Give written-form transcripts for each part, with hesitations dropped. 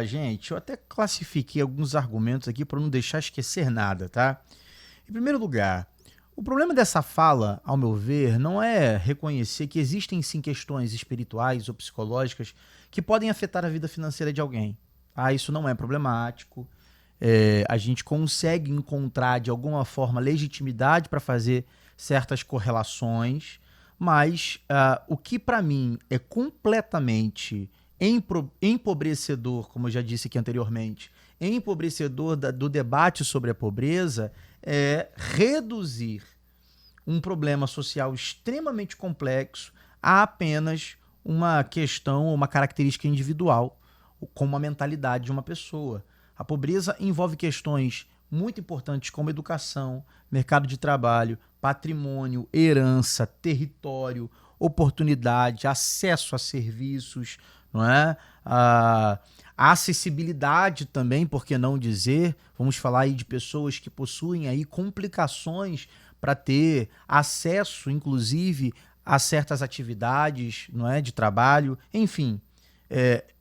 Gente, eu até classifiquei alguns argumentos aqui para não deixar esquecer nada, tá? Em primeiro lugar, o problema dessa fala, ao meu ver, não é reconhecer que existem sim questões espirituais ou psicológicas que podem afetar a vida financeira de alguém. Ah, isso não é problemático. A gente consegue encontrar de alguma forma legitimidade para fazer certas correlações, mas o que para mim é completamente empobrecedor, como eu já disse aqui anteriormente, empobrecedor do debate sobre a pobreza é reduzir um problema social extremamente complexo a apenas uma questão ou uma característica individual, como a mentalidade de uma pessoa. A pobreza envolve questões muito importantes como educação, mercado de trabalho, patrimônio, herança, território, oportunidade, acesso a serviços, não é? A acessibilidade também, por que não dizer? Vamos falar aí de pessoas que possuem aí complicações para ter acesso, inclusive, a certas atividades, não é, de trabalho, enfim,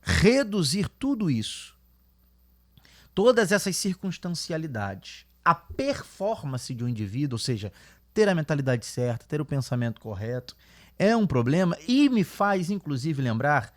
reduzir tudo isso, todas essas circunstancialidades, a performance de um indivíduo, ou seja, ter a mentalidade certa, ter o pensamento correto, é um problema e me faz, inclusive, lembrar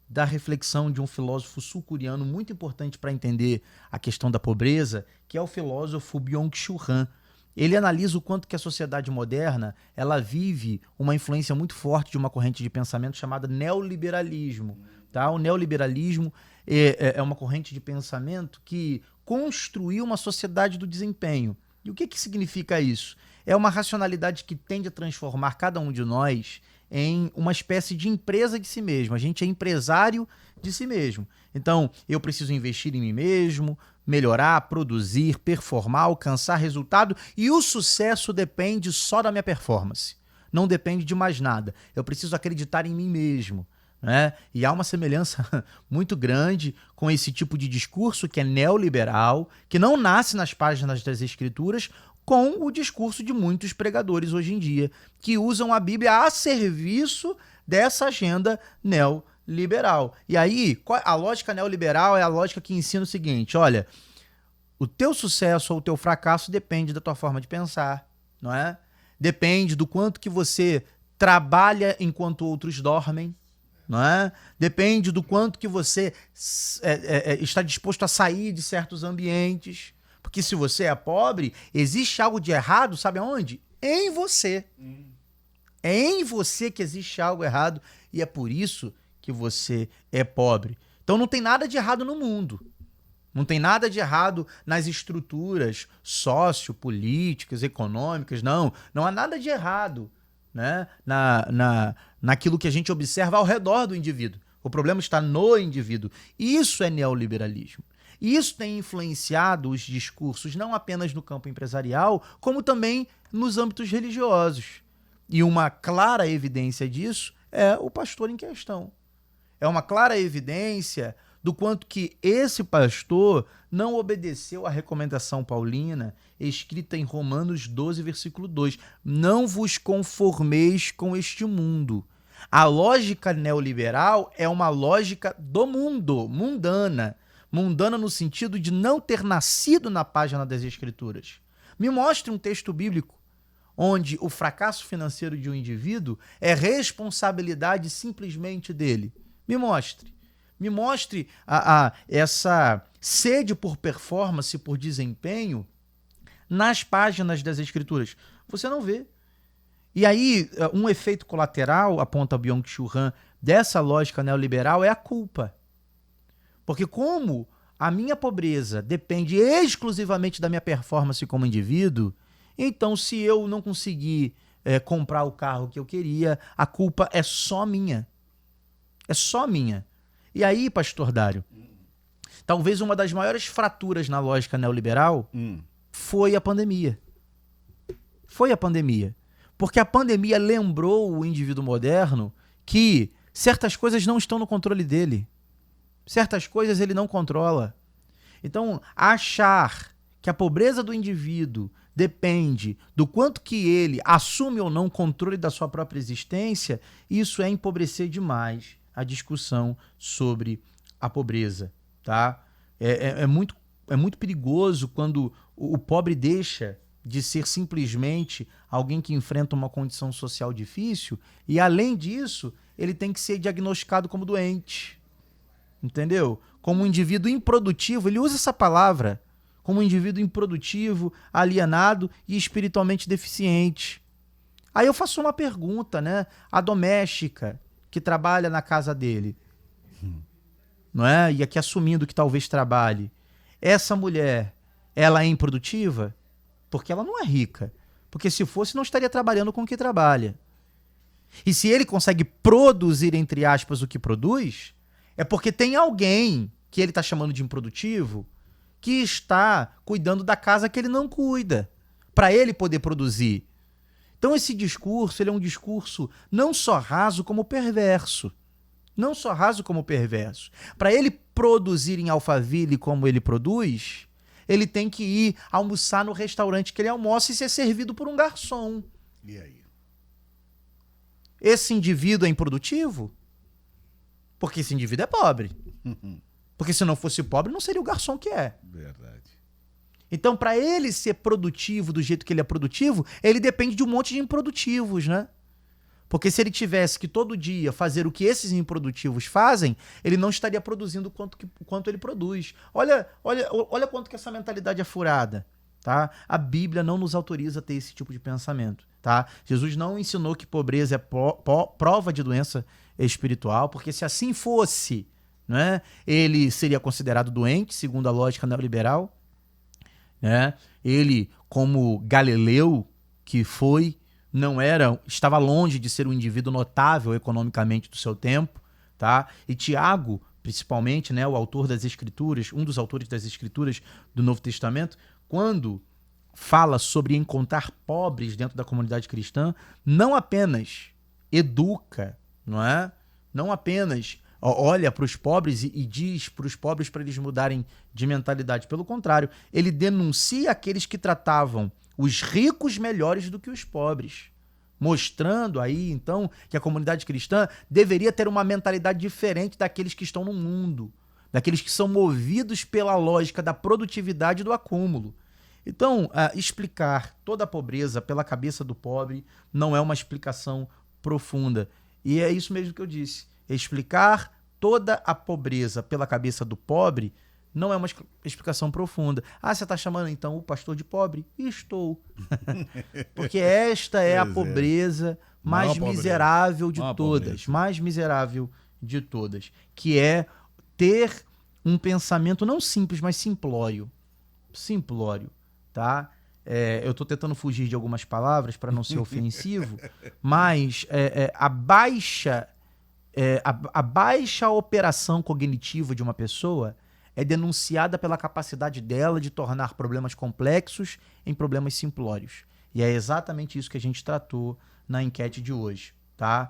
da reflexão de um filósofo sul-coreano muito importante para entender a questão da pobreza, que é o filósofo Byung-Chul Han. Ele analisa o quanto que a sociedade moderna ela vive uma influência muito forte de uma corrente de pensamento chamada neoliberalismo. Tá? O neoliberalismo é uma corrente de pensamento que construiu uma sociedade do desempenho. E o que significa isso? É uma racionalidade que tende a transformar cada um de nós em uma espécie de empresa de si mesmo. A gente é empresário de si mesmo. Então, eu preciso investir em mim mesmo, melhorar, produzir, performar, alcançar resultado, e o sucesso depende só da minha performance. Não depende de mais nada. Eu preciso acreditar em mim mesmo. Né? E há uma semelhança muito grande com esse tipo de discurso que é neoliberal, que não nasce nas páginas das escrituras, com o discurso de muitos pregadores hoje em dia, que usam a Bíblia a serviço dessa agenda neoliberal. E aí, a lógica neoliberal é a lógica que ensina o seguinte, olha, o teu sucesso ou o teu fracasso depende da tua forma de pensar, não é? Depende do quanto que você trabalha enquanto outros dormem, não é? Depende do quanto que você está disposto a sair de certos ambientes. Porque se você é pobre, existe algo de errado, sabe aonde? Em você. É em você que existe algo errado e é por isso que você é pobre. Então não tem nada de errado no mundo. Não tem nada de errado nas estruturas sociopolíticas, econômicas, não. Não há nada de errado, né? Naquilo que a gente observa ao redor do indivíduo. O problema está no indivíduo. Isso é neoliberalismo. Isso tem influenciado os discursos não apenas no campo empresarial, como também nos âmbitos religiosos. E uma clara evidência disso é o pastor em questão. É uma clara evidência do quanto que esse pastor não obedeceu à recomendação paulina escrita em Romanos 12, versículo 2. Não vos conformeis com este mundo. A lógica neoliberal é uma lógica do mundo, mundana. Mundana no sentido de não ter nascido na página das Escrituras. Me mostre um texto bíblico onde o fracasso financeiro de um indivíduo é responsabilidade simplesmente dele. Me mostre. Me mostre essa sede por performance, por desempenho, nas páginas das Escrituras. Você não vê. E aí, um efeito colateral, aponta Byung-Chul Han, dessa lógica neoliberal é a culpa. Porque como a minha pobreza depende exclusivamente da minha performance como indivíduo, então se eu não conseguir comprar o carro que eu queria, a culpa é só minha. É só minha. E aí, pastor Dário, talvez uma das maiores fraturas na lógica neoliberal foi a pandemia. Foi a pandemia. Porque a pandemia lembrou o indivíduo moderno que certas coisas não estão no controle dele. Certas coisas ele não controla. Então, achar que a pobreza do indivíduo depende do quanto que ele assume ou não controle da sua própria existência, isso é empobrecer demais a discussão sobre a pobreza. tá? É muito perigoso quando o pobre deixa de ser simplesmente alguém que enfrenta uma condição social difícil e, além disso, ele tem que ser diagnosticado como doente, entendeu? Como um indivíduo improdutivo, ele usa essa palavra, como um indivíduo improdutivo, alienado e espiritualmente deficiente. Aí eu faço uma pergunta, né? A doméstica que trabalha na casa dele, não é? E aqui assumindo que talvez trabalhe, essa mulher, ela é improdutiva? Porque ela não é rica. Porque se fosse, não estaria trabalhando com o que trabalha. E se ele consegue produzir, entre aspas, o que produz, é porque tem alguém que ele está chamando de improdutivo que está cuidando da casa que ele não cuida, para ele poder produzir. Então esse discurso, ele é um discurso não só raso, como perverso. Não só raso, como perverso. Para ele produzir em Alphaville como ele produz, ele tem que ir almoçar no restaurante que ele almoça e ser servido por um garçom. E aí? Esse indivíduo é improdutivo? Porque esse indivíduo é pobre. Porque se não fosse pobre, não seria o garçom que é. Verdade. Então, para ele ser produtivo do jeito que ele é produtivo, ele depende de um monte de improdutivos, né? Porque se ele tivesse que todo dia fazer o que esses improdutivos fazem, ele não estaria produzindo o quanto ele produz. Olha quanto que essa mentalidade é furada, tá? A Bíblia não nos autoriza a ter esse tipo de pensamento, tá? Jesus não ensinou que pobreza é prova de doença espiritual, porque se assim fosse, né, ele seria considerado doente, segundo a lógica neoliberal, né? Ele, como Galileu, que foi, estava longe de ser um indivíduo notável economicamente do seu tempo, tá? E Tiago, principalmente, né, o autor das Escrituras, um dos autores das Escrituras do Novo Testamento, quando fala sobre encontrar pobres dentro da comunidade cristã, não apenas educa, não é? Não apenas olha para os pobres e diz para os pobres para eles mudarem de mentalidade. Pelo contrário, ele denuncia aqueles que tratavam os ricos melhores do que os pobres, mostrando aí, então, que a comunidade cristã deveria ter uma mentalidade diferente daqueles que estão no mundo, daqueles que são movidos pela lógica da produtividade e do acúmulo. Então, explicar toda a pobreza pela cabeça do pobre não é uma explicação profunda. E é isso mesmo que eu disse. Explicar toda a pobreza pela cabeça do pobre não é uma explicação profunda. Ah, você está chamando então o pastor de pobre? Estou. Porque esta é a pobreza mais miserável de todas. Mais miserável de todas. Que é ter um pensamento não simples, mas simplório. Simplório, tá? Eu estou tentando fugir de algumas palavras para não ser ofensivo, mas a baixa operação cognitiva de uma pessoa é denunciada pela capacidade dela de tornar problemas complexos em problemas simplórios. E é exatamente isso que a gente tratou na enquete de hoje, tá?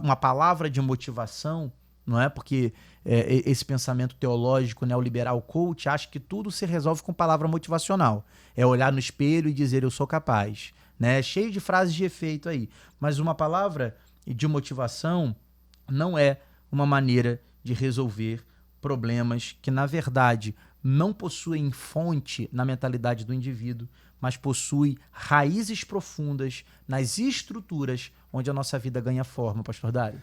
Uma palavra de motivação, não é? Porque esse pensamento teológico neoliberal coach acha que tudo se resolve com palavra motivacional. É olhar no espelho e dizer eu sou capaz, né? Cheio de frases de efeito aí. Mas uma palavra de motivação não é uma maneira de resolver problemas que, na verdade, não possuem fonte na mentalidade do indivíduo, mas possuem raízes profundas nas estruturas onde a nossa vida ganha forma, pastor Dário.